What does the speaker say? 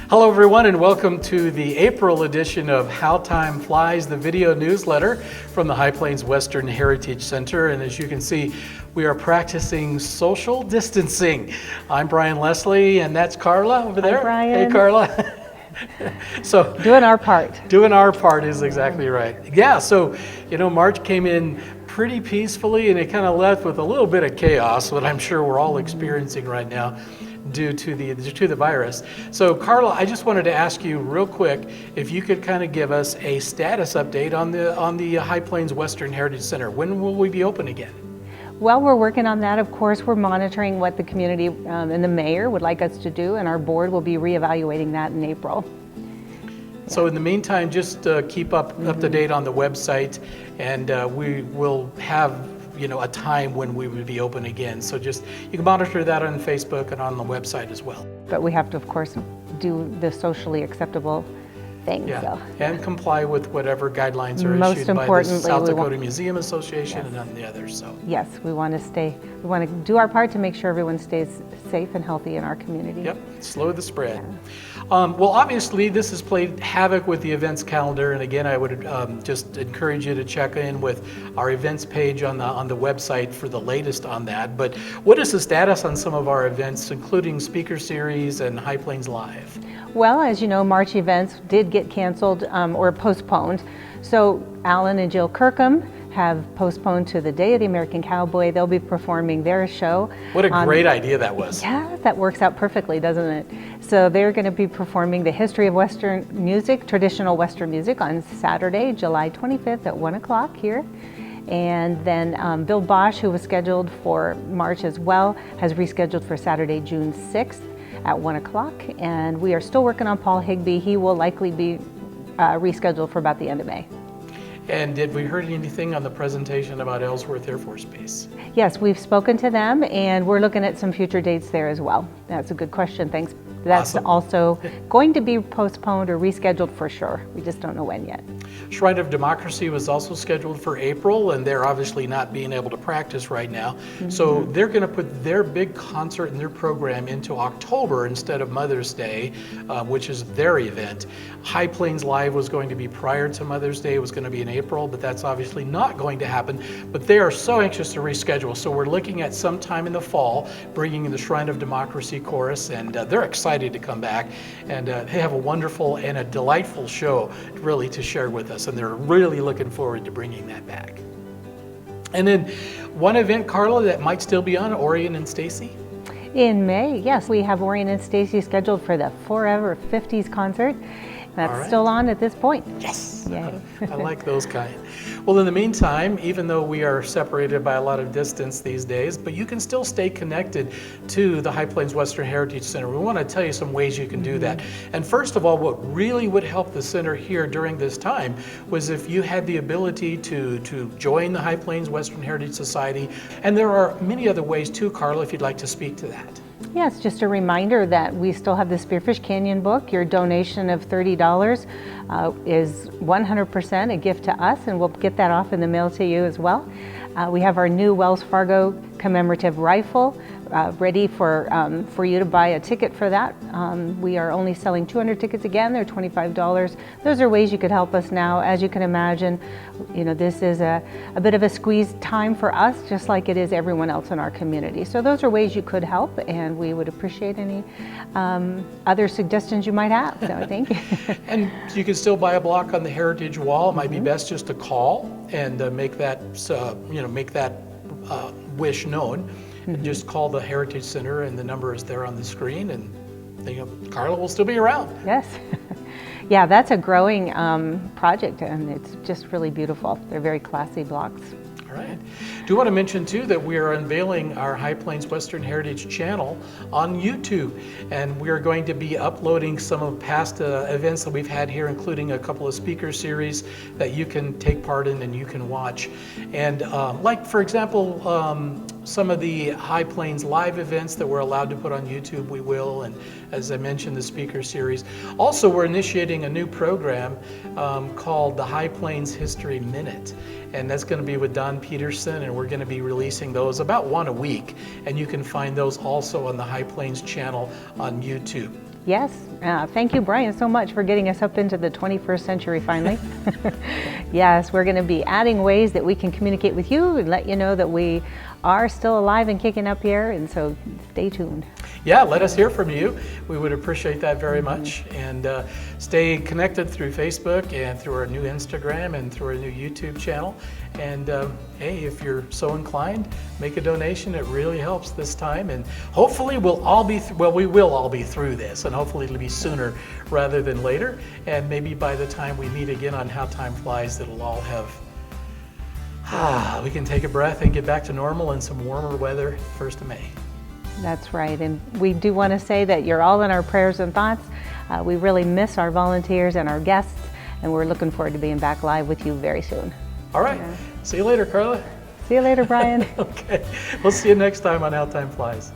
Hello everyone and welcome to the April edition of How Time Flies, the video newsletter from the High Plains Western Heritage Center. And as you can see, we are practicing social distancing. I'm Brian Leslie and that's Carla over there. Hi, Brian. Hey Carla. So doing our part. Doing our part is exactly right. Yeah, so March came in pretty peacefully and it kind of left with a little bit of chaos, what I'm sure we're all experiencing right now due to the virus. So Carla, I just wanted to ask you real quick if you could kind of give us a status update on the High Plains Western Heritage Center. When will we be open again? Well, we're working on that. Of course, we're monitoring what the community and the mayor would like us to do, and our board will be reevaluating that in April. So in the meantime, just keep up to date on the website, and we will have a time when we would be open again. So just you can monitor that on Facebook and on the website as well. But we have to, of course, do the socially acceptable thing. Yeah, so. and comply with whatever guidelines are Most issued by the importantly, South Dakota Museum Association Yes. and on the others. So yes, we want to do our part to make sure everyone stays safe and healthy in our community. Yep, slow the spread. Well, obviously, this has played havoc with the events calendar, and again, I would just encourage you to check in with our events page on the website for the latest on that. But what is the status on some of our events, including Speaker Series and High Plains Live? Well, as you know, March events did get canceled or postponed. So Alan and Jill Kirkham have postponed to the Day of the American Cowboy. They'll be performing their show. What a great idea that was. Yeah, that works out perfectly, doesn't it? So they're going to be performing the history of Western music, traditional Western music, on Saturday, July 25th at 1 o'clock here. And then Bill Bosch, who was scheduled for March as well, has rescheduled for Saturday, June 6th at 1 o'clock. And we are still working on Paul Higby. He will likely be rescheduled for about the end of May. And did we heard anything on the presentation about Ellsworth Air Force Base? Yes, we've spoken to them and we're looking at some future dates there as well. That's a good question, thanks. That's Awesome. Also going to be postponed or rescheduled for sure. We just don't know when yet. Shrine of Democracy was also scheduled for April, and they're obviously not being able to practice right now. Mm-hmm. So they're going to put their big concert and their program into October instead of Mother's Day, which is their event. High Plains Live was going to be prior to Mother's Day. It was going to be in April, but that's obviously not going to happen. But they are so anxious to reschedule. So we're looking at sometime in the fall, bringing in the Shrine of Democracy chorus, and they're excited to come back. And they have a wonderful and a delightful show really to share with us. And they're really looking forward to bringing that back. And then one event, Carla, that might still be on, Orion and Stacy. In May, yes, we have Orion and Stacy scheduled for the Forever 50s concert. That's still on at this point. Yes. Yay. I like those kind. Well, in the meantime, even though we are separated by a lot of distance these days, but you can still stay connected to the High Plains Western Heritage Center. We want to tell you some ways you can do that. And first of all, what really would help the center here during this time was if you had the ability to join the High Plains Western Heritage Society. And there are many other ways too, Carla, if you'd like to speak to that. Yes, just a reminder that we still have the Spearfish Canyon book. Your donation of $30 is 100% a gift to us, and we'll get that off in the mail to you as well. We have our new Wells Fargo commemorative rifle ready for you to buy a ticket for that. We are only selling 200 tickets again. They're $25. Those are ways you could help us now. As you can imagine, this is a bit of a squeezed time for us, just like it is everyone else in our community. So those are ways you could help, and we would appreciate any other suggestions you might have. So thank you. And you can still buy a block on the Heritage Wall. It might be best just to call and make that wish known. And just call the Heritage Center, and the number is there on the screen, and Carla will still be around. Yes. Yeah, that's a growing project, and it's just really beautiful. They're very classy blocks. All right. Do want to mention too that we are unveiling our High Plains Western Heritage channel on YouTube, and we are going to be uploading some of past events that we've had here, including a couple of speaker series that you can take part in and you can watch. And like, for example, some of the High Plains Live events that we're allowed to put on YouTube, we will, and as I mentioned, the speaker series. Also, we're initiating a new program called the High Plains History Minute, and that's going to be with Don Peterson, and we're going to be releasing those about one a week, and you can find those also on the High Plains channel on YouTube. Yes, thank you, Brian, so much for getting us up into the 21st century finally. Yes, we're going to be adding ways that we can communicate with you and let you know that we are still alive and kicking up here, and so stay tuned. Yeah, let us hear from you. We would appreciate that very much. And stay connected through Facebook and through our new Instagram and through our new YouTube channel. And hey, if you're so inclined, make a donation. It really helps this time. And hopefully we'll all be, we will all be through this. And hopefully it'll be sooner rather than later. And maybe by the time we meet again on How Time Flies, it'll all have, we can take a breath and get back to normal and some warmer weather 1st of May. That's right, and we do want to say that you're all in our prayers and thoughts. We really miss our volunteers and our guests, and we're looking forward to being back live with you very soon. All right, See you later, Carla. See you later, Brian. Okay, we'll see you next time on How Time Flies.